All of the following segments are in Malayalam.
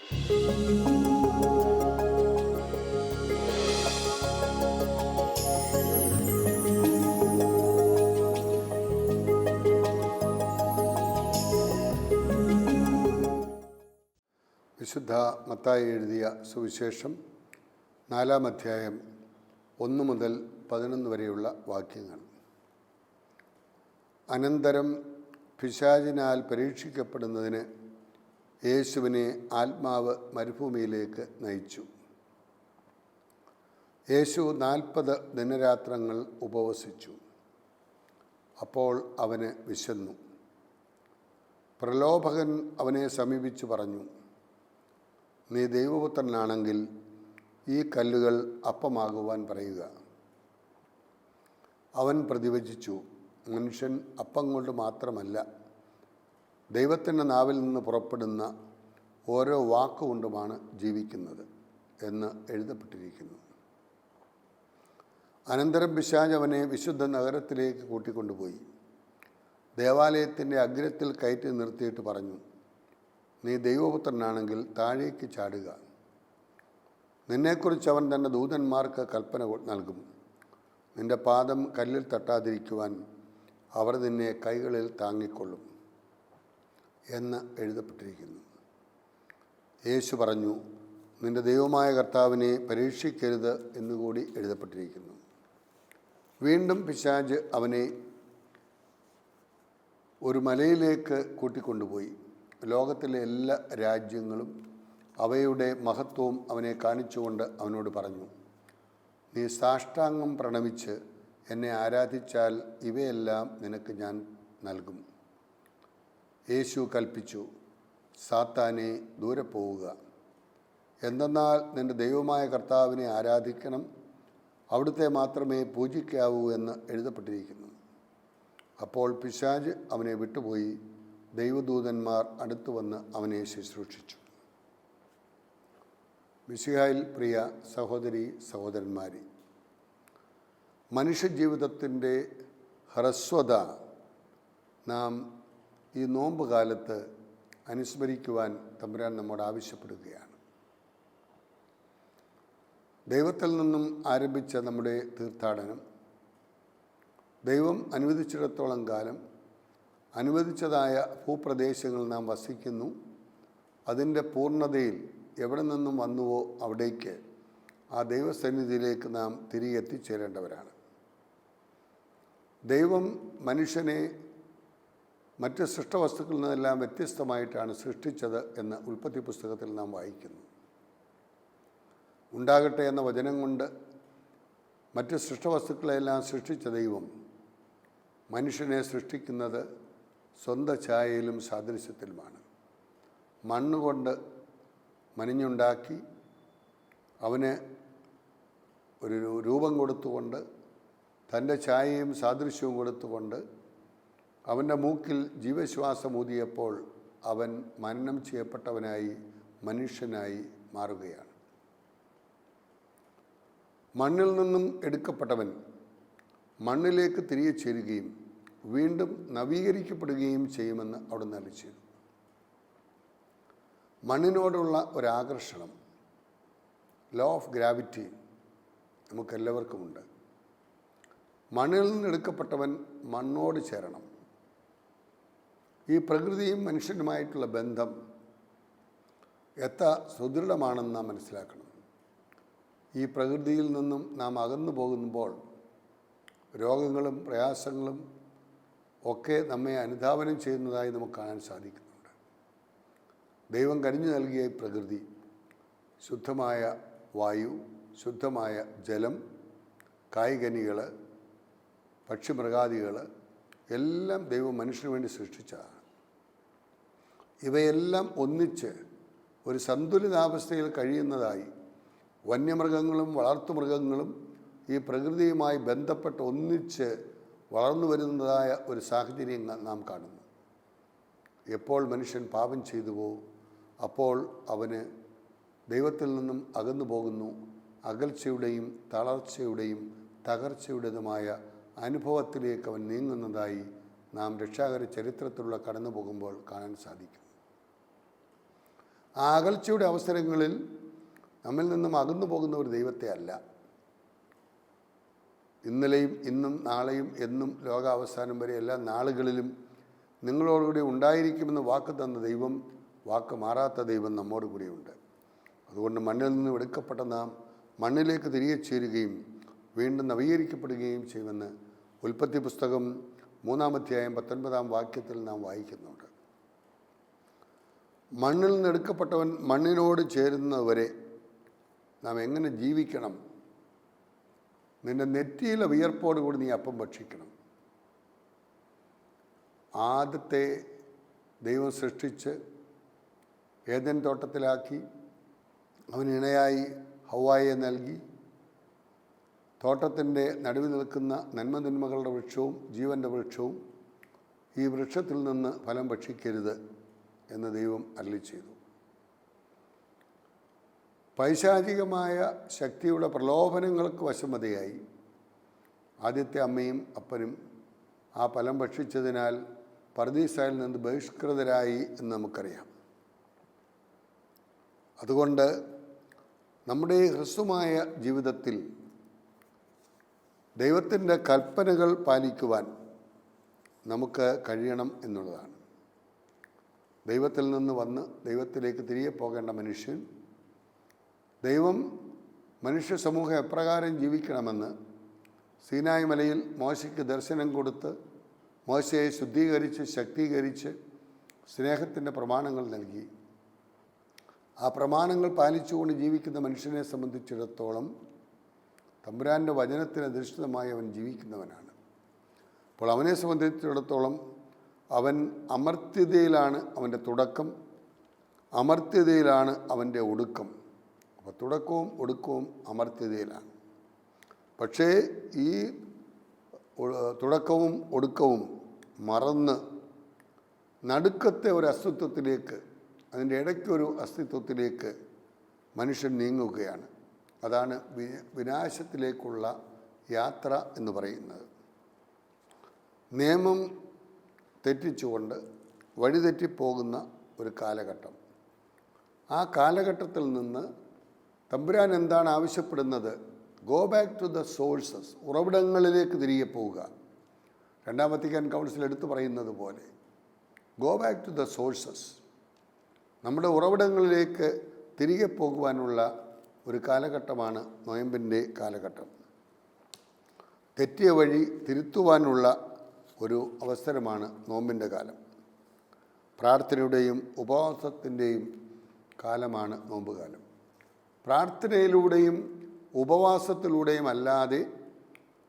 വിശുദ്ധ മത്തായി എഴുതിയ സുവിശേഷം 4-ാം അധ്യായം 1 മുതൽ 11 വരെയുള്ള വാക്യങ്ങൾ. അനന്തരം പിശാചിനാൽ പരീക്ഷിക്കപ്പെടുന്നതിന് യേശുവിനെ ആത്മാവ് മരുഭൂമിയിലേക്ക് നയിച്ചു. യേശു 40 ദിനരാത്രങ്ങൾ ഉപവസിച്ചു. അപ്പോൾ അവന് വിശന്നു. പ്രലോഭകൻ അവനെ സമീപിച്ചു പറഞ്ഞു, നീ ദൈവപുത്രനാണെങ്കിൽ ഈ കല്ലുകൾ അപ്പമാകുവാൻ പറയുക. അവൻ പ്രതിവചിച്ചു, മനുഷ്യൻ അപ്പം കൊണ്ട് മാത്രമല്ല, ദൈവത്തിൻ്റെ നാവിൽ നിന്ന് പുറപ്പെടുന്ന ഓരോ വാക്കുകൊണ്ടുമാണ് ജീവിക്കുന്നത് എന്ന് എഴുതപ്പെട്ടിരിക്കുന്നു. അനന്തരം പിശാച് അവനെ വിശുദ്ധ നഗരത്തിലേക്ക് കൂട്ടിക്കൊണ്ടുപോയി ദേവാലയത്തിൻ്റെ അഗ്രത്തിൽ കയറ്റി നിർത്തിയിട്ട് പറഞ്ഞു, നീ ദൈവപുത്രനാണെങ്കിൽ താഴേക്ക് ചാടുക. നിന്നെക്കുറിച്ച് അവൻ തൻ്റെ ദൂതന്മാർക്ക് കൽപ്പന നൽകും. നിൻ്റെ പാദം കല്ലിൽ തട്ടാതിരിക്കുവാൻ അവർ നിന്നെ കൈകളിൽ താങ്ങിക്കൊള്ളും എന്ന് എഴുതപ്പെട്ടിരിക്കുന്നു. യേശു പറഞ്ഞു, നിൻ്റെ ദൈവമായ കർത്താവിനെ പരീക്ഷിക്കരുത് എന്നുകൂടി എഴുതപ്പെട്ടിരിക്കുന്നു. വീണ്ടും പിശാച് അവനെ ഒരു മലയിലേക്ക് കൂട്ടിക്കൊണ്ടുപോയി ലോകത്തിലെ എല്ലാ രാജ്യങ്ങളും അവയുടെ മഹത്വവും അവനെ കാണിച്ചുകൊണ്ട് അവനോട് പറഞ്ഞു, നീ സാഷ്ടാംഗം പ്രണമിച്ച് എന്നെ ആരാധിച്ചാൽ ഇവയെല്ലാം നിനക്ക് ഞാൻ നൽകും. യേശു കൽപ്പിച്ചു, സാത്താനെ ദൂരെ പോവുക. എന്തെന്നാൽ നിൻ്റെ ദൈവമായ കർത്താവിനെ ആരാധിക്കണം, അവിടുത്തെ മാത്രമേ പൂജിക്കാവൂ എന്ന് എഴുതപ്പെട്ടിരിക്കുന്നു. അപ്പോൾ പിശാച് അവനെ വിട്ടുപോയി. ദൈവദൂതന്മാർ അടുത്തു വന്ന് അവനെ ശുശ്രൂഷിച്ചു. മിശിഹായിൽ പ്രിയ സഹോദരി സഹോദരന്മാരെ, മനുഷ്യജീവിതത്തിൻ്റെ ഹ്രസ്വത നാം ഈ നോമ്പ് കാലത്ത് അനുസ്മരിക്കുവാൻ തമ്പുരാൻ നമ്മോട് ആവശ്യപ്പെടുകയാണ്. ദൈവത്തിൽ നിന്നും ആരംഭിച്ച നമ്മുടെ തീർത്ഥാടനം ദൈവം അനുവദിച്ചിടത്തോളം കാലം അനുവദിച്ചതായ ഭൂപ്രദേശങ്ങളിൽ നാം വസിക്കുന്നു. അതിൻ്റെ പൂർണ്ണതയിൽ എവിടെ നിന്നും വന്നുവോ അവിടേക്ക്, ആ ദൈവസന്നിധിയിലേക്ക് നാം തിരികെ എത്തിച്ചേരേണ്ടവരാണ്. ദൈവം മനുഷ്യനെ മറ്റ് സൃഷ്ടവസ്തുക്കളിൽ നിന്നെല്ലാം വ്യത്യസ്തമായിട്ടാണ് സൃഷ്ടിച്ചത് എന്ന് ഉൽപ്പത്തി പുസ്തകത്തിൽ നാം വായിക്കുന്നു. ഉണ്ടാകട്ടെ എന്ന വചനം കൊണ്ട് മറ്റ് സൃഷ്ടവസ്തുക്കളെല്ലാം സൃഷ്ടിച്ച ദൈവം മനുഷ്യനെ സൃഷ്ടിക്കുന്നത് സ്വന്തം ഛായയിലും സാദൃശ്യത്തിലുമാണ്. മണ്ണുകൊണ്ട് മനിഞ്ഞുണ്ടാക്കി അവന് ഒരു രൂപം കൊടുത്തുകൊണ്ട്, തൻ്റെ ഛായയും സാദൃശ്യവും കൊടുത്തുകൊണ്ട് അവൻ്റെ മൂക്കിൽ ജീവശ്വാസം ഊതിയപ്പോൾ അവൻ മനനം ചെയ്യപ്പെട്ടവനായി മനുഷ്യനായി മാറുകയാണ്. മണ്ണിൽ നിന്നും എടുക്കപ്പെട്ടവൻ മണ്ണിലേക്ക് തിരികെ ചേരുകയും വീണ്ടും നവീകരിക്കപ്പെടുകയും ചെയ്യുമെന്ന് അവിടുന്ന് അറിയിച്ചു. മണ്ണിനോടുള്ള ഒരാകർഷണം, ലോ ഓഫ് ഗ്രാവിറ്റി, നമുക്കെല്ലാവർക്കുമുണ്ട്. മണ്ണിൽ നിന്നെടുക്കപ്പെട്ടവൻ മണ്ണോട് ചേരണം. ഈ പ്രകൃതിയും മനുഷ്യനുമായിട്ടുള്ള ബന്ധം എത്ര സുദൃഢമാണെന്ന് നാം മനസ്സിലാക്കണം. ഈ പ്രകൃതിയിൽ നിന്നും നാം അകന്നു പോകുമ്പോൾ രോഗങ്ങളും പ്രയാസങ്ങളും ഒക്കെ നമ്മെ അനുധാവനം ചെയ്യുന്നതായി നമുക്ക് കാണാൻ സാധിക്കുന്നുണ്ട്. ദൈവം കനിഞ്ഞു നൽകിയ ഈ പ്രകൃതി, ശുദ്ധമായ വായു, ശുദ്ധമായ ജലം, കായ്കനികൾ, പക്ഷിമൃഗാദികൾ എല്ലാം ദൈവം മനുഷ്യന് വേണ്ടി സൃഷ്ടിച്ചതാണ്. ഇവയെല്ലാം ഒന്നിച്ച് ഒരു സന്തുലിതാവസ്ഥയിൽ കഴിയുന്നതായി വന്യമൃഗങ്ങളും വളർത്തുമൃഗങ്ങളും ഈ പ്രകൃതിയുമായി ബന്ധപ്പെട്ട് ഒന്നിച്ച് വളർന്നു വരുന്നതായ ഒരു സാഹചര്യം നാം കാണുന്നു. എപ്പോൾ മനുഷ്യൻ പാപം ചെയ്തുവോ അപ്പോൾ അവന് ദൈവത്തിൽ നിന്നും അകന്നു പോകുന്നു. അകൽച്ചയുടെയും തളർച്ചയുടെയും തകർച്ചയുടേതുമായ അനുഭവത്തിലേക്ക് അവൻ നീങ്ങുന്നതായി നാം രക്ഷാകര ചരിത്രത്തിലൂടെ കടന്നു പോകുമ്പോൾ കാണാൻ സാധിക്കും. ആ അകൽച്ചയുടെ അവസരങ്ങളിൽ നമ്മിൽ നിന്നും അകന്നു പോകുന്ന ഒരു ദൈവത്തെ അല്ല. ഇന്നലെയും ഇന്നും നാളെയും എന്നും ലോകാവസാനം വരെ എല്ലാ നാളുകളിലും നിങ്ങളോടുകൂടി ഉണ്ടായിരിക്കുമെന്ന് വാക്ക് തന്ന ദൈവം, വാക്ക് മാറാത്ത ദൈവം നമ്മോട് കൂടിയുണ്ട്. അതുകൊണ്ട് മണ്ണിൽ നിന്നും എടുക്കപ്പെട്ട നാം മണ്ണിലേക്ക് തിരികെ ചേരുകയും വീണ്ടും നവീകരിക്കപ്പെടുകയും ചെയ്യുമെന്ന് ഉൽപ്പത്തി പുസ്തകം 3-ാം അധ്യായം 19-ാം വാക്യത്തിൽ നാം വായിക്കുന്നുണ്ട്. മണ്ണിൽ നിന്ന് എടുക്കപ്പെട്ടവൻ മണ്ണിനോട് ചേരുന്നവരെ നാം എങ്ങനെ ജീവിക്കണം? നിൻ്റെ നെറ്റിയിലെ വിയർപ്പോടുകൂടി നീ അപ്പം ഭക്ഷിക്കണം. ആദ്യത്തെ ദൈവം സൃഷ്ടിച്ച് ഏദൻ തോട്ടത്തിലാക്കി അവന് ഇണയായി ഹവ്വായെ നൽകി. തോട്ടത്തിൻ്റെ നടുവിൽ നിൽക്കുന്ന നന്മതിന്മകളുടെ വൃക്ഷവും ജീവൻ്റെ വൃക്ഷവും, ഈ വൃക്ഷത്തിൽ നിന്ന് ഫലം ഭക്ഷിക്കരുത് എന്ന് ദൈവം അരുളി ചെയ്തു. പൈശാചികമായ ശക്തിയുടെ പ്രലോഭനങ്ങൾക്ക് വശമതയായി ആദ്യത്തെ അമ്മയും അപ്പനും ആ ഫലം ഭക്ഷിച്ചതിനാൽ പർദീസായിൽ നിന്ന് ബഹിഷ്കൃതരായി എന്ന് നമുക്കറിയാം. അതുകൊണ്ട് നമ്മുടെ ഈ ഹ്രസ്വമായ ജീവിതത്തിൽ ദൈവത്തിൻ്റെ കൽപ്പനകൾ പാലിക്കുവാൻ നമുക്ക് കഴിയണം എന്നുള്ളതാണ്. ദൈവത്തിൽ നിന്ന് വന്ന് ദൈവത്തിലേക്ക് തിരികെ പോകേണ്ട മനുഷ്യൻ ദൈവം മനുഷ്യ സമൂഹം എപ്രകാരം ജീവിക്കണമെന്ന് സീനായ് മലയിൽ മോശയ്ക്ക് ദർശനം കൊടുത്ത് മോശയെ ശുദ്ധീകരിച്ച് ശക്തീകരിച്ച് സ്നേഹത്തിൻ്റെ പ്രമാണങ്ങൾ നൽകി. ആ പ്രമാണങ്ങൾ പാലിച്ചുകൊണ്ട് ജീവിക്കുന്ന മനുഷ്യനെ സംബന്ധിച്ചിടത്തോളം തമ്പുരാൻ്റെ വചനത്തിന് അധിഷ്ഠിതമായി അവൻ ജീവിക്കുന്നവനാണ്. അപ്പോൾ അവനെ സംബന്ധിച്ചിടത്തോളം അവൻ അമർത്യതയിലാണ് അവൻ്റെ തുടക്കം, അമർത്യതയിലാണ് അവൻ്റെ ഒടുക്കം. അപ്പോൾ തുടക്കവും ഒടുക്കവും അമർത്യതയിലാണ്. പക്ഷേ ഈ തുടക്കവും ഒടുക്കവും മറന്ന് നടുക്കത്തെ ഒരു അസ്തിത്വത്തിലേക്ക്, അതിൻ്റെ ഇടയ്ക്കൊരു അസ്തിത്വത്തിലേക്ക് മനുഷ്യൻ നീങ്ങുകയാണ്. അതാണ് വിനാശത്തിലേക്കുള്ള യാത്ര എന്ന് പറയുന്നത്. നിയമം തെറ്റിച്ചുകൊണ്ട് വഴിതെറ്റിപ്പോകുന്ന ഒരു കാലഘട്ടം. ആ കാലഘട്ടത്തിൽ നിന്ന് തമ്പുരാൻ എന്താണ് ആവശ്യപ്പെടുന്നത്? Go back to the sources, ഉറവിടങ്ങളിലേക്ക് തിരികെ പോവുക. രണ്ടാം വത്തിക്കാൻ കൗൺസിൽ എടുത്തു പറയുന്നത് പോലെ go back to the sources, നമ്മുടെ ഉറവിടങ്ങളിലേക്ക് തിരികെ പോകുവാനുള്ള ഒരു കാലഘട്ടമാണ് നൊയമ്പിൻ്റെ കാലഘട്ടം. തെറ്റിയ വഴി തിരുത്തുവാനുള്ള ഒരു അവസരമാണ് നോമ്പിൻ്റെ കാലം. പ്രാർത്ഥനയുടെയും ഉപവാസത്തിൻ്റെയും കാലമാണ് നോമ്പുകാലം. പ്രാർത്ഥനയിലൂടെയും ഉപവാസത്തിലൂടെയും അല്ലാതെ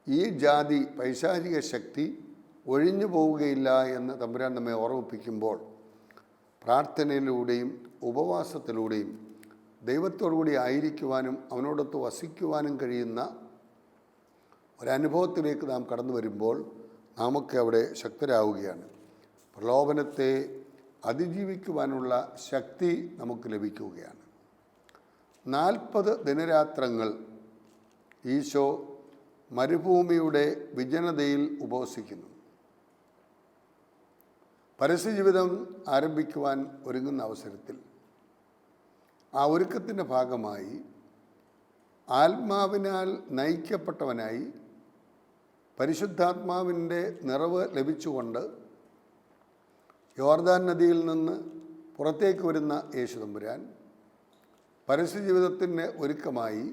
ഈ ജാതി പൈശാചിക ശക്തി ഒഴിഞ്ഞു പോവുകയില്ല എന്ന് തമ്പുരാൻ നമ്മെ ഓർമ്മിപ്പിക്കുമ്പോൾ പ്രാർത്ഥനയിലൂടെയും ഉപവാസത്തിലൂടെയും ദൈവത്തോടുകൂടി ആയിരിക്കുവാനും അവനോടൊത്ത് വസിക്കുവാനും കഴിയുന്ന ഒരനുഭവത്തിലേക്ക് നാം കടന്നു വരുമ്പോൾ നാമൊക്കെ അവിടെ ശക്തരാവുകയാണ്. പ്രലോഭനത്തെ അതിജീവിക്കുവാനുള്ള ശക്തി നമുക്ക് ലഭിക്കുകയാണ്. 40 ദിനരാത്രങ്ങൾ ഈശോ മരുഭൂമിയുടെ വിജനതയിൽ ഉപവസിക്കുന്നു. പരസ്യജീവിതം ആരംഭിക്കുവാൻ ഒരുങ്ങുന്ന അവസരത്തിൽ ആ ഒരുക്കത്തിൻ്റെ ഭാഗമായി ആത്മാവിനാൽ നയിക്കപ്പെട്ടവനായി പരിശുദ്ധാത്മാവിൻ്റെ നിറവ് ലഭിച്ചുകൊണ്ട് യോർദാൻ നദിയിൽ നിന്ന് പുറത്തേക്ക് വരുന്ന യേശു തമ്പുരാൻ പരസ്യജീവിതത്തിൻ്റെ ഒരുക്കമായി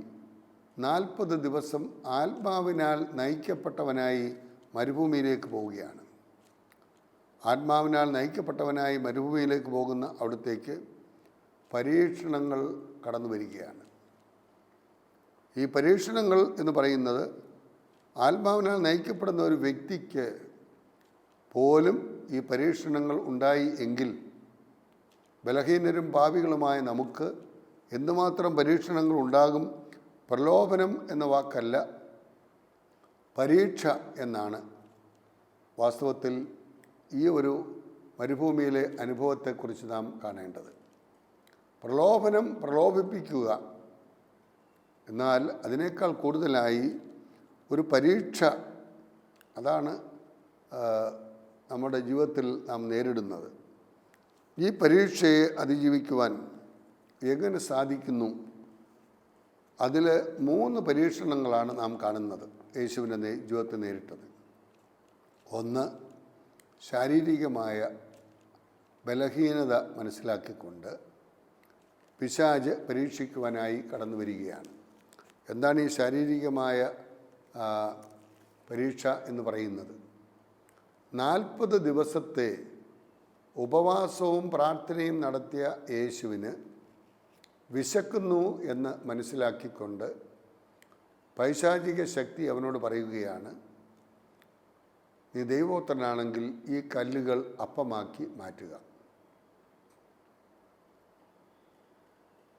40 ദിവസം ആത്മാവിനാൽ നയിക്കപ്പെട്ടവനായി മരുഭൂമിയിലേക്ക് പോവുകയാണ്. ആത്മാവിനാൽ നയിക്കപ്പെട്ടവനായി മരുഭൂമിയിലേക്ക് പോകുന്ന അവിടത്തേക്ക് പരീക്ഷണങ്ങൾ കടന്നു വരികയാണ്. ഈ പരീക്ഷണങ്ങൾ എന്ന് പറയുന്നത് ആത്മാവിനാൽ നയിക്കപ്പെടുന്ന ഒരു വ്യക്തിക്ക് പോലും ഈ പരീക്ഷണങ്ങൾ ഉണ്ടായി എങ്കിൽ ബലഹീനരും പാപികളുമായ നമുക്ക് എന്തുമാത്രം പരീക്ഷണങ്ങൾ ഉണ്ടാകും. പ്രലോഭനം എന്ന വാക്കല്ല, പരീക്ഷ എന്നാണ് വാസ്തവത്തിൽ ഈ ഒരു മരുഭൂമിയിലെ അനുഭവത്തെക്കുറിച്ച് നാം കാണേണ്ടത്. പ്രലോഭനം പ്രലോഭിപ്പിക്കുക, എന്നാൽ അതിനേക്കാൾ കൂടുതലായി ഒരു പരീക്ഷ, അതാണ് നമ്മുടെ ജീവിതത്തിൽ നാം നേരിടുന്നത്. ഈ പരീക്ഷയെ അതിജീവിക്കുവാൻ എങ്ങനെ സാധിക്കുന്നു? അതിൽ 3 പരീക്ഷണങ്ങളാണ് നാം കാണുന്നത് യേശുവിൻ്റെ ജീവിതത്തിൽ നേരിട്ടത്. ഒന്ന്, ശാരീരികമായ ബലഹീനത മനസ്സിലാക്കിക്കൊണ്ട് പിശാച് പരീക്ഷിക്കുവാനായി കടന്നു വരികയാണ്. എന്താണ് ഈ ശാരീരികമായ പരീക്ഷ എന്ന് പറയുന്നത്? 40 ദിവസത്തെ ഉപവാസവും പ്രാർത്ഥനയും നടത്തിയ യേശുവിന് വിശക്കുന്നു എന്ന് മനസ്സിലാക്കിക്കൊണ്ട് പൈശാചിക ശക്തി അവനോട് പറയുകയാണ്, നീ ദൈവോത്തരനാണെങ്കിൽ ഈ കല്ലുകൾ അപ്പമാക്കി മാറ്റുക.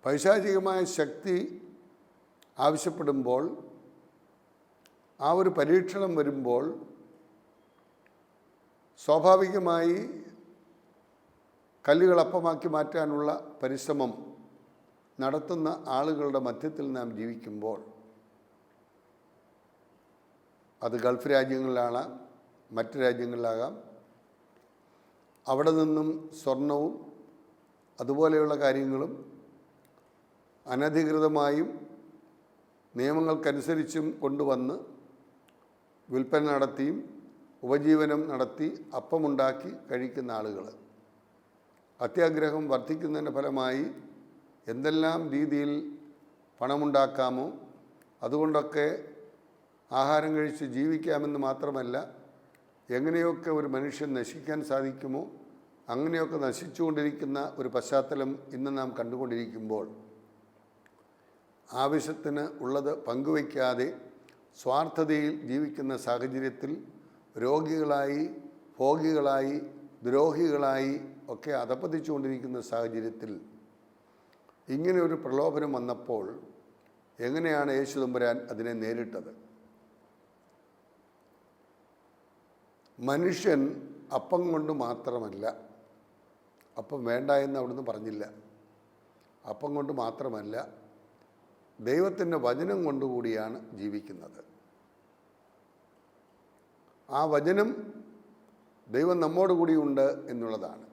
പൈശാചികമായ ശക്തി ആവശ്യപ്പെടുമ്പോൾ, ആ ഒരു പരീക്ഷണം വരുമ്പോൾ സ്വാഭാവികമായി കല്ലുകൾ അപ്പമാക്കി മാറ്റാനുള്ള പരിശ്രമം നടത്തുന്ന ആളുകളുടെ മധ്യത്തിൽ നാം ജീവിക്കുമ്പോൾ, അത് ഗൾഫ് രാജ്യങ്ങളിലാണ്, മറ്റ് രാജ്യങ്ങളിലാകാം, അവിടെ നിന്നും സ്വർണവും അതുപോലെയുള്ള കാര്യങ്ങളും അനധികൃതമായും നിയമങ്ങൾക്കനുസരിച്ചും കൊണ്ടുവന്ന് വിൽപ്പന നടത്തിയും ഉപജീവനം നടത്തി അപ്പമുണ്ടാക്കി കഴിക്കുന്ന ആളുകൾ, അത്യാഗ്രഹം വർദ്ധിക്കുന്നതിൻ്റെ ഫലമായി എന്തെല്ലാം രീതിയിൽ പണമുണ്ടാക്കാമോ അതുകൊണ്ടൊക്കെ ആഹാരം കഴിച്ച് ജീവിക്കാമെന്ന് മാത്രമല്ല, എങ്ങനെയൊക്കെ ഒരു മനുഷ്യൻ നശിക്കാൻ സാധിക്കുമോ അങ്ങനെയൊക്കെ നശിച്ചുകൊണ്ടിരിക്കുന്ന ഒരു പശ്ചാത്തലം ഇന്ന് നാം കണ്ടുകൊണ്ടിരിക്കുമ്പോൾ, ആവശ്യത്തിന് ഉള്ളത് പങ്കുവയ്ക്കാതെ സ്വാർത്ഥതയിൽ ജീവിക്കുന്ന സാഹചര്യത്തിൽ രോഗികളായി, ഭോഗികളായി, ദ്രോഹികളായി ഒക്കെ അധപ്പതിച്ചുകൊണ്ടിരിക്കുന്ന സാഹചര്യത്തിൽ ഇങ്ങനെ ഒരു പ്രലോഭനം വന്നപ്പോൾ എങ്ങനെയാണ് യേശു തമ്പുരാൻ അതിനെ നേരിട്ടത്? മനുഷ്യൻ അപ്പം കൊണ്ട് മാത്രമല്ല, അപ്പം വേണ്ട എന്ന് അവിടുന്ന് പറഞ്ഞില്ല, അപ്പം കൊണ്ട് മാത്രമല്ല ദൈവത്തിൻ്റെ വചനം കൊണ്ടുകൂടിയാണ് ജീവിക്കുന്നത്. ആ വചനം ദൈവം നമ്മോട് കൂടിയുണ്ട് എന്നുള്ളതാണ്.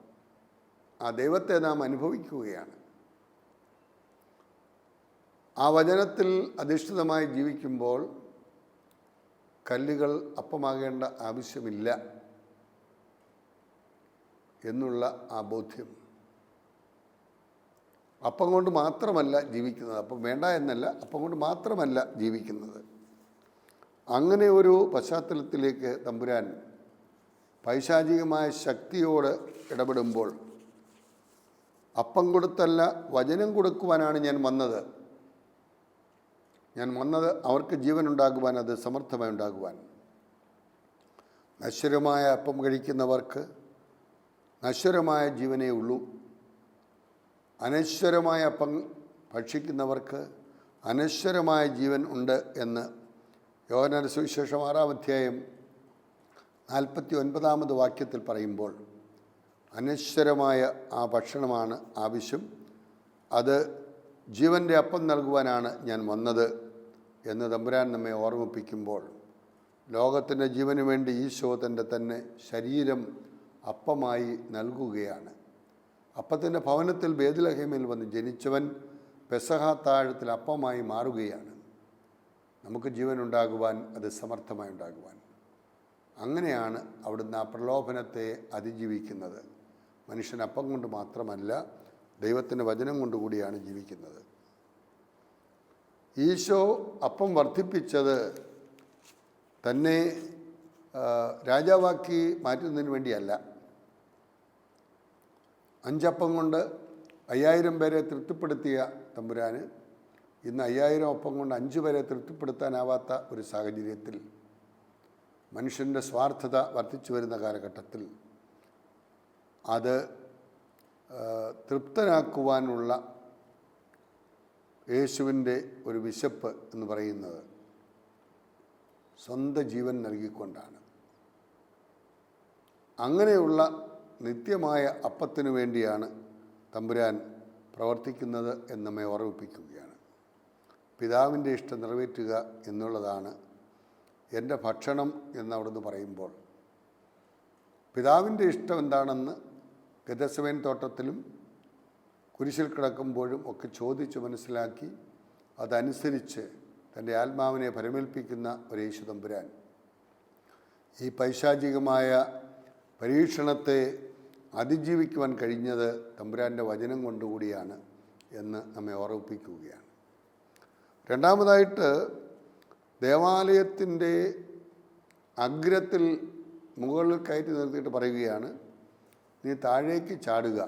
ആ ദൈവത്തെ നാം അനുഭവിക്കുകയാണ്. ആ വചനത്തിൽ അധിഷ്ഠിതമായി ജീവിക്കുമ്പോൾ കല്ലുകൾ അപ്പമാകേണ്ട ആവശ്യമില്ല എന്നുള്ള ആ ബോധ്യം. അപ്പം കൊണ്ട് മാത്രമല്ല ജീവിക്കുന്നത്, അപ്പം വേണ്ട എന്നല്ല, അപ്പം കൊണ്ട് മാത്രമല്ല ജീവിക്കുന്നത്. അങ്ങനെ ഒരു പശ്ചാത്തലത്തിലേക്ക് തമ്പുരാൻ പൈശാചികമായ ശക്തിയോട് ഇടപെടുമ്പോൾ, അപ്പം കൊടുത്തല്ല വചനം കൊടുക്കുവാനാണ് ഞാൻ വന്നത് അവർക്ക് ജീവൻ ഉണ്ടാകുവാൻ, അത് സമർത്ഥമായി ഉണ്ടാകുവാൻ. നശ്വരമായ അപ്പം കഴിക്കുന്നവർക്ക് നശ്വരമായ ജീവനേ ഉള്ളൂ. അനശ്വരമായ അപ്പം ഭക്ഷിക്കുന്നവർക്ക് അനശ്വരമായ ജീവൻ ഉണ്ട് എന്ന് യോഹന്നാന്റെ സുവിശേഷം 6-ാം അധ്യായം 49-ാമത് വാക്യത്തിൽ പറയുമ്പോൾ, അനശ്വരമായ ആ ഭക്ഷണമാണ് ആവശ്യം, അത് ജീവൻ്റെ അപ്പം നൽകുവാനാണ് ഞാൻ വന്നത് എന്ന് തമ്പുരാൻ നമ്മെ ഓർമ്മിപ്പിക്കുമ്പോൾ, ലോകത്തിൻ്റെ ജീവന് വേണ്ടി ഈശോ തൻ്റെ തന്നെ ശരീരം അപ്പമായി നൽകുകയാണ്. അപ്പത്തിൻ്റെ ഭവനത്തിൽ ബേത്ലഹേമിൽ വന്ന് ജനിച്ചവൻ പെസഹ താഴത്തിൽ അപ്പമായി മാറുകയാണ്. നമുക്ക് ജീവൻ ഉണ്ടാകുവാൻ, അത് സമർത്ഥമായി ഉണ്ടാകുവാൻ. അങ്ങനെയാണ് അവിടുന്ന് ആ പ്രലോഭനത്തെ അതിജീവിക്കുന്നത്. മനുഷ്യൻ അപ്പം കൊണ്ട് മാത്രമല്ല, ദൈവത്തിൻ്റെ വചനം കൊണ്ടുകൂടിയാണ് ജീവിക്കുന്നത്. ഈശോ അപ്പം വർദ്ധിപ്പിച്ചത് തന്നെ രാജാവാക്കി മാറ്റുന്നതിന് വേണ്ടിയല്ല. 5 അപ്പം കൊണ്ട് 5000 പേരെ തൃപ്തിപ്പെടുത്തിയ തമ്പുരാന് ഇന്ന് 5000 അപ്പം കൊണ്ട് 5 പേരെ തൃപ്തിപ്പെടുത്താനാവാത്ത ഒരു സാഹചര്യത്തിൽ, മനുഷ്യൻ്റെ സ്വാർത്ഥത വർദ്ധിച്ചു വരുന്ന കാലഘട്ടത്തിൽ അത് തൃപ്തനാക്കുവാനുള്ള യേശുവിൻ്റെ ഒരു വിശപ്പ് എന്ന് പറയുന്നത് സ്വന്തം ജീവൻ നൽകിക്കൊണ്ടാണ്. അങ്ങനെയുള്ള നിത്യമായ അപ്പത്തിനു വേണ്ടിയാണ് തമ്പുരാൻ പ്രവർത്തിക്കുന്നത് എന്ന് നമ്മെ ഓർമ്മിപ്പിക്കുകയാണ്. പിതാവിൻ്റെ ഇഷ്ടം നിറവേറ്റുക എന്നുള്ളതാണ് എൻ്റെ ഭക്ഷണം എന്നവിടുന്ന് പറയുമ്പോൾ, പിതാവിൻ്റെ ഇഷ്ടം എന്താണെന്ന് ഗെത്സമേൻ തോട്ടത്തിലും കുരിശിൽ കിടക്കുമ്പോഴും ഒക്കെ ചോദിച്ച് മനസ്സിലാക്കി അതനുസരിച്ച് തൻ്റെ ആത്മാവിനെ പരമേൽപ്പിക്കുന്ന ഒരു യേശു തമ്പുരാൻ ഈ പൈശാചികമായ പരീക്ഷണത്തെ അതിജീവിക്കുവാൻ കഴിഞ്ഞത് തമ്പുരാൻ്റെ വചനം കൊണ്ടുകൂടിയാണ് എന്ന് നമ്മെ ഓർമ്മിപ്പിക്കുകയാണ്. രണ്ടാമതായിട്ട്, ദേവാലയത്തിൻ്റെ അഗ്രത്തിൽ മുകളിൽ കയറ്റി നിർത്തിയിട്ട് പറയുകയാണ്, നീ താഴേക്ക് ചാടുക.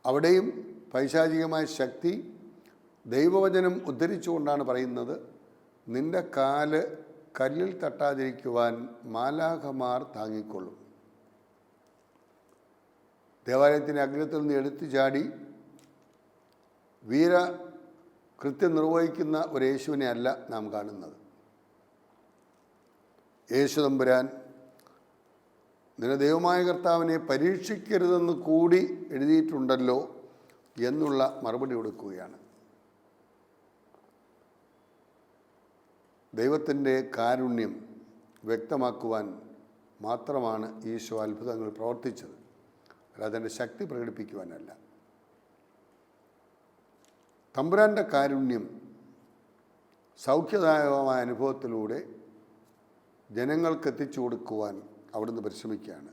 അവിടെയും പൈശാചികമായ ശക്തി ദൈവവചനം ഉദ്ധരിച്ചുകൊണ്ടാണ് പറയുന്നത്, നിന്റെ കാല് കല്ലിൽ തട്ടാതിരിക്കുവാൻ മാലാഖമാർ താങ്ങിക്കൊള്ളും. ദേവാലയത്തിൻ്റെ അഗ്രത്തിൽ നിന്ന് എടുത്തു ചാടി കൃത്യം നിർവഹിക്കുന്ന ഒരു യേശുവിനെ അല്ല നാം കാണുന്നത്. യേശു തമ്പുരാൻ നിന്റെ ദൈവമായ കർത്താവിനെ പരീക്ഷിക്കരുതെന്ന് കൂടി എഴുതിയിട്ടുണ്ടല്ലോ എന്നുള്ള മറുപടി കൊടുക്കുകയാണ്. ദൈവത്തിൻ്റെ കാരുണ്യം വ്യക്തമാക്കുവാൻ മാത്രമാണ് ഈശോ അത്ഭുതങ്ങൾ പ്രവർത്തിച്ചത്, അല്ലാതെ ശക്തി പ്രകടിപ്പിക്കുവാനല്ല. തമ്പുരാൻ്റെ കാരുണ്യം സൗഖ്യദായകമായ അനുഭവത്തിലൂടെ ജനങ്ങൾക്ക് എത്തിച്ചു കൊടുക്കുവാൻ അവിടുന്ന് പരിശ്രമിക്കുകയാണ്.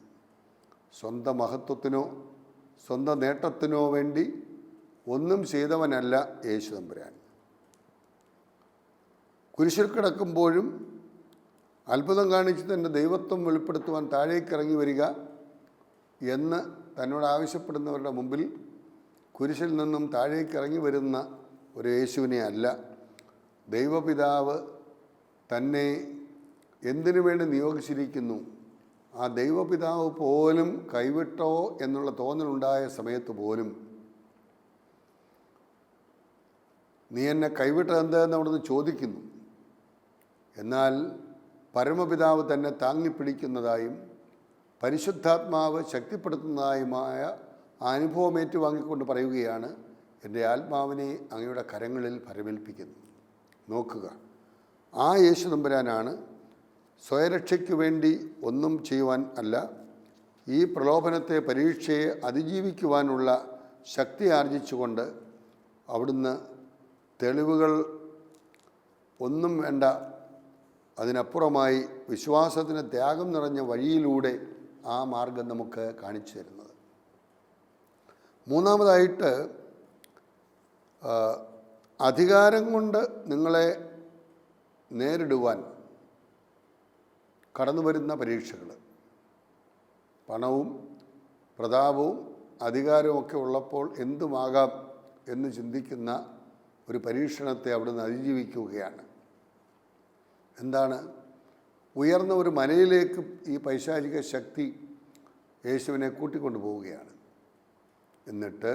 സ്വന്തം മഹത്വത്തിനോ സ്വന്തം നേട്ടത്തിനോ വേണ്ടി ഒന്നും ചെയ്തവനല്ല യേശു തമ്പുരാൻ. കുരിശിൽ കിടക്കുമ്പോഴും അത്ഭുതം കാണിച്ച് തൻ്റെ ദൈവത്വം വെളിപ്പെടുത്തുവാൻ താഴേക്കിറങ്ങി വരിക എന്ന് തന്നോട് ആവശ്യപ്പെടുന്നവരുടെ മുമ്പിൽ കുരിശിൽ നിന്നും താഴേക്കിറങ്ങി വരുന്ന ഒരു യേശുവിനെ അല്ല, ദൈവപിതാവ് തന്നെ എന്തിനു വേണ്ടി നിയോഗിച്ചിരിക്കുന്നു, ആ ദൈവപിതാവ് പോലും കൈവിട്ടോ എന്നുള്ള തോന്നലുണ്ടായ സമയത്ത് പോലും നീ എന്നെ കൈവിട്ടതെന്തെന്ന് അവിടുന്ന് ചോദിക്കുന്നു. എന്നാൽ പരമപിതാവ് തന്നെ താങ്ങിപ്പിടിക്കുന്നതായും പരിശുദ്ധാത്മാവ് ശക്തിപ്പെടുത്തുന്നതായുമായ അനുഭവം ഏറ്റുവാങ്ങിക്കൊണ്ട് പറയുകയാണ്, എൻ്റെ ആത്മാവിനെ അങ്ങയുടെ കരങ്ങളിൽ പരമേൽപ്പിക്കുന്നു. നോക്കുക, ആ യേശു തമ്പുരാനാണ് സ്വയരക്ഷയ്ക്ക് വേണ്ടി ഒന്നും ചെയ്യുവാൻ അല്ല, ഈ പ്രലോഭനത്തെ പരീക്ഷയെ അതിജീവിക്കുവാനുള്ള ശക്തി ആർജിച്ചുകൊണ്ട് അവിടുന്ന് തെളിവുകൾ ഒന്നും വേണ്ട, അതിനപ്പുറമായി വിശ്വാസത്തിന് ത്യാഗം നിറഞ്ഞ വഴിയിലൂടെ ആ മാർഗം നമുക്ക് കാണിച്ചു തരുന്നത്. മൂന്നാമതായിട്ട്, അധികാരം കൊണ്ട് നിങ്ങളെ നേരിടുവാൻ കടന്നു വരുന്ന പരീക്ഷകൾ, പണവും പ്രതാപവും അധികാരവുമൊക്കെ ഉള്ളപ്പോൾ എന്തുമാകാം എന്ന് ചിന്തിക്കുന്ന ഒരു പരീക്ഷണത്തെ അവിടുന്ന് അതിജീവിക്കുകയാണ്. എന്താണ്? ഉയർന്ന ഒരു മലയിലേക്ക് ഈ പൈശാചിക ശക്തി യേശുവിനെ കൂട്ടിക്കൊണ്ടു പോവുകയാണ്. എന്നിട്ട്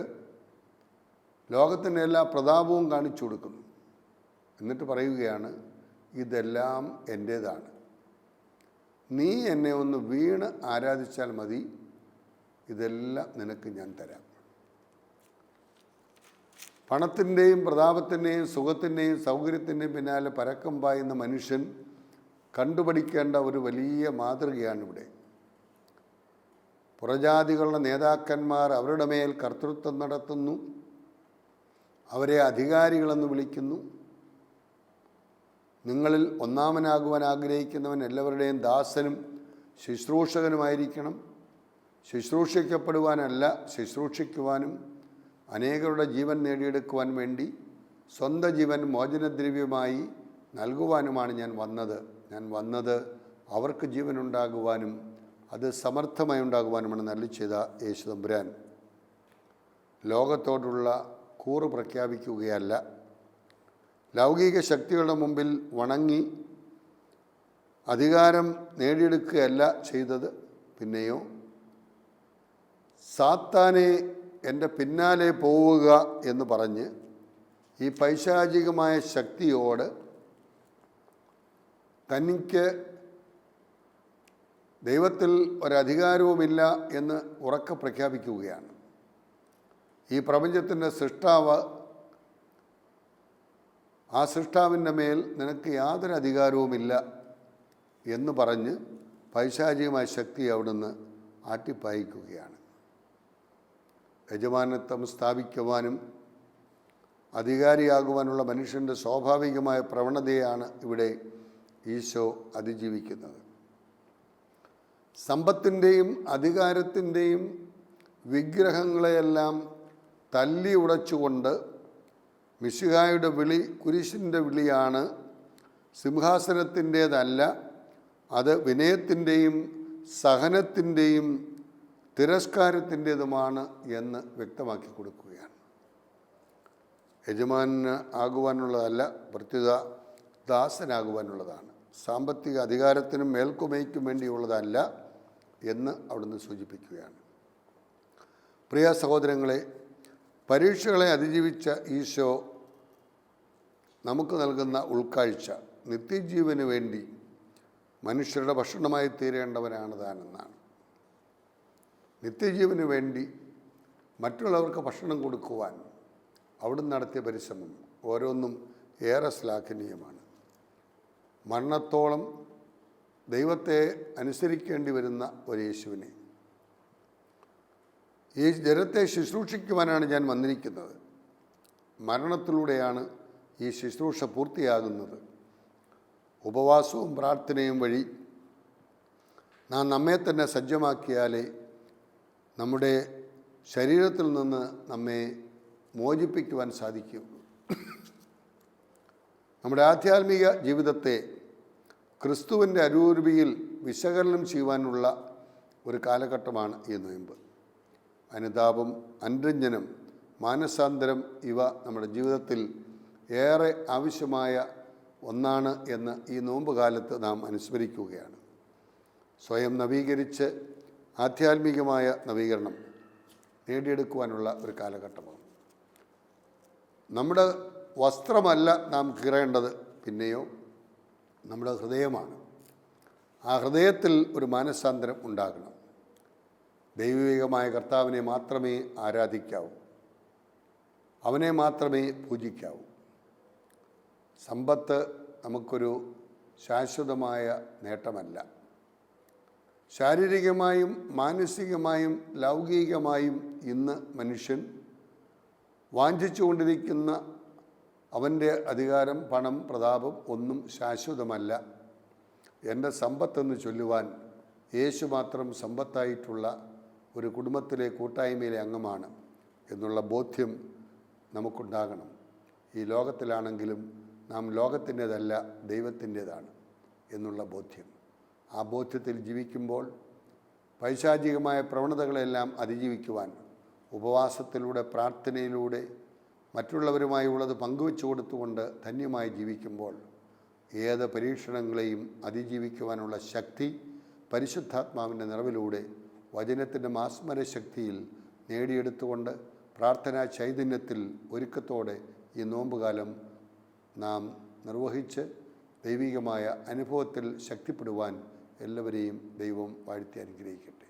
ലോകത്തിൻ്റെ എല്ലാ പ്രതാപവും കാണിച്ചു കൊടുക്കുന്നു. എന്നിട്ട് പറയുകയാണ്, ഇതെല്ലാം എൻ്റേതാണ്, നീ എന്നെ ഒന്ന് വീണ് ആരാധിച്ചാൽ മതി, ഇതെല്ലാം നിനക്ക് ഞാൻ തരാം. പണത്തിൻ്റെയും പ്രതാപത്തിൻ്റെയും സുഖത്തിൻ്റെയും സൗകര്യത്തിൻ്റെയും പിന്നാലെ പരക്കം പായുന്ന മനുഷ്യൻ കണ്ടുപഠിക്കേണ്ട ഒരു വലിയ മാതൃകയാണിവിടെ. പുറജാതികളുടെ നേതാക്കന്മാർ അവരുടെ മേൽ കർത്തൃത്വം നടത്തുന്നു, അവരെ അധികാരികളെന്ന് വിളിക്കുന്നു. നിങ്ങളിൽ ഒന്നാമനാകുവാൻ ആഗ്രഹിക്കുന്നവൻ എല്ലാവരുടെയും ദാസനും ശുശ്രൂഷകനുമായിരിക്കണം, ശുശ്രൂഷിക്കപ്പെടുവാനല്ല ശുശ്രൂഷിക്കുവാനും അനേകരുടെ ജീവൻ നേടിയെടുക്കുവാൻ വേണ്ടി സ്വന്തം ജീവൻ മോചനദ്രവ്യമായി നൽകുവാനുമാണ് ഞാൻ വന്നത് അവർക്ക് ജീവനുണ്ടാകുവാനും അത് സമർത്ഥമായി ഉണ്ടാകുവാനുമാണ് അരുളി ചെയ്ത യേശു തമ്പുരാൻ ലോകത്തോടുള്ള കൂറ് പ്രഖ്യാപിക്കുകയല്ല, ലൗകിക ശക്തികളുടെ മുമ്പിൽ വണങ്ങി അധികാരം നേടിയെടുക്കുകയല്ല ചെയ്തത്. പിന്നെയോ സാത്താനെ എൻ്റെ പിന്നാലെ പോവുക എന്ന് പറഞ്ഞ് ഈ പൈശാചികമായ ശക്തിയോട് തനിക്ക് ദൈവത്തിൽ ഒരധികാരവുമില്ല എന്ന് ഉറക്കെ പ്രഖ്യാപിക്കുകയാണ്. ഈ പ്രപഞ്ചത്തിൻ്റെ സൃഷ്ടാവ്, ആ സൃഷ്ടാവിൻ്റെ മേൽ നിനക്ക് യാതൊരു അധികാരവുമില്ല എന്ന് പറഞ്ഞ് പൈശാചികമായ ശക്തി അവിടുന്ന് ആട്ടിപ്പായിക്കുകയാണ്. യജമാനത്വം സ്ഥാപിക്കുവാനും അധികാരിയാകുവാനുള്ള മനുഷ്യൻ്റെ സ്വാഭാവികമായ പ്രവണതയാണ് ഇവിടെ ഈശോ അതിജീവിക്കുന്നത്. സമ്പത്തിൻ്റെയും അധികാരത്തിൻ്റെയും വിഗ്രഹങ്ങളെയെല്ലാം തല്ലി ഉടച്ചുകൊണ്ട് മിശിഹായുടെ വിളി കുരിശിൻ്റെ വിളിയാണ്, സിംഹാസനത്തിൻ്റേതല്ല, അത് വിനയത്തിൻ്റെയും സഹനത്തിൻ്റെയും തിരസ്കാരത്തിൻ്റേതുമാണ് എന്ന് വ്യക്തമാക്കി കൊടുക്കുകയാണ്. യജമാനന് ആകുവാനുള്ളതല്ല, പ്രത്യുത ദാസനാകുവാനുള്ളതാണ്. സാമ്പത്തിക അധികാരത്തിനും മേൽക്കുമയ്ക്കും വേണ്ടിയുള്ളതല്ല എന്ന് അവിടുന്ന് സൂചിപ്പിക്കുകയാണ്. പ്രിയ സഹോദരങ്ങളെ, പരീക്ഷകളെ അതിജീവിച്ച ഈശോ നമുക്ക് നൽകുന്ന ഉൾക്കാഴ്ച നിത്യജീവന് വേണ്ടി മനുഷ്യരുടെ ഭക്ഷണമായി തീരേണ്ടവനാണ് താനെന്നാണ്. നിത്യജീവന് വേണ്ടി മറ്റുള്ളവർക്ക് ഭക്ഷണം കൊടുക്കുവാൻ അവിടുന്ന് നടത്തിയ പരിശ്രമം ഓരോന്നും ഏറെ ശ്ലാഘനീയമാണ്. മരണത്തോളം ദൈവത്തെ അനുസരിക്കേണ്ടി വരുന്ന ഒരു യേശുവിനെ, ഈ ജനത്തെ ശുശ്രൂഷിക്കുവാനാണ് ഞാൻ വന്നിരിക്കുന്നത്. മരണത്തിലൂടെയാണ് ഈ ശുശ്രൂഷ പൂർത്തിയാകുന്നത്. ഉപവാസവും പ്രാർത്ഥനയും വഴി നാം നമ്മെ തന്നെ സജ്ജമാക്കിയാലേ നമ്മുടെ ശരീരത്തിൽ നിന്ന് നമ്മെ മോചിപ്പിക്കുവാൻ സാധിക്കുകയുള്ളൂ. നമ്മുടെ ആധ്യാത്മിക ജീവിതത്തെ ക്രിസ്തുവിൻ്റെ അരൂപിയിൽ വിശകലനം ചെയ്യുവാനുള്ള ഒരു കാലഘട്ടമാണ് ഈ നോയമ്പ്. അനുതാപം, അനുരഞ്ജനം, മാനസാന്തരം ഇവ നമ്മുടെ ജീവിതത്തിൽ ഏറെ ആവശ്യമായ ഒന്നാണ് എന്ന് ഈ നോമ്പ് കാലത്ത് നാം അനുസ്മരിക്കുകയാണ്. സ്വയം നവീകരിച്ച് ആധ്യാത്മികമായ നവീകരണം നേടിയെടുക്കുവാനുള്ള ഒരു കാലഘട്ടമാണ്. നമ്മുടെ വസ്ത്രമല്ല നാം കീറേണ്ടത്, പിന്നെയോ നമ്മുടെ ഹൃദയമാണ്. ആ ഹൃദയത്തിൽ ഒരു മാനസാന്തരം ഉണ്ടാകണം. ദൈവികമായ കർത്താവിനെ മാത്രമേ ആരാധിക്കാവൂ, അവനെ മാത്രമേ പൂജിക്കാവൂ. സമ്പത്ത് നമുക്കൊരു ശാശ്വതമായ നേട്ടമല്ല. ശാരീരികമായും മാനസികമായും ലൗകികമായും ഇന്ന് മനുഷ്യൻ വാഞ്ചിച്ചുകൊണ്ടിരിക്കുന്ന അവൻ്റെ അധികാരം, പണം, പ്രതാപം ഒന്നും ശാശ്വതമല്ല. എൻ്റെ സമ്പത്തെന്ന് ചൊല്ലുവാൻ യേശു മാത്രം സമ്പത്തായിട്ടുള്ള ഒരു കുടുംബത്തിലെ കൂട്ടായ്മയിലെ അംഗമാണ് എന്നുള്ള ബോധ്യം നമുക്കുണ്ടാകണം. ഈ ലോകത്തിലാണെങ്കിലും നാം ലോകത്തിൻ്റേതല്ല, ദൈവത്തിൻ്റേതാണ് എന്നുള്ള ബോധ്യം. ആ ബോധ്യത്തിൽ ജീവിക്കുമ്പോൾ പൈശാചികമായ പ്രവണതകളെല്ലാം അതിജീവിക്കുവാൻ ഉപവാസത്തിലൂടെ, പ്രാർത്ഥനയിലൂടെ, മറ്റുള്ളവരുമായി ഉള്ളത് പങ്കുവെച്ചു കൊടുത്തുകൊണ്ട് ധന്യമായി ജീവിക്കുമ്പോൾ ഏത് പരീക്ഷണങ്ങളെയും അതിജീവിക്കുവാനുള്ള ശക്തി പരിശുദ്ധാത്മാവിൻ്റെ നിറവിലൂടെ വചനത്തിൻ്റെ മാസ്മര ശക്തിയിൽ നേടിയെടുത്തുകൊണ്ട് പ്രാർത്ഥനാ ചൈതന്യത്തിൽ ഒരുക്കത്തോടെ ഈ നോമ്പുകാലം നാം നിർവഹിച്ച് ദൈവികമായ അനുഭവത്തിൽ ശക്തിപ്പെടുവാൻ എല്ലാവരെയും ദൈവം വാഴ്ത്തി അനുഗ്രഹിക്കട്ടെ.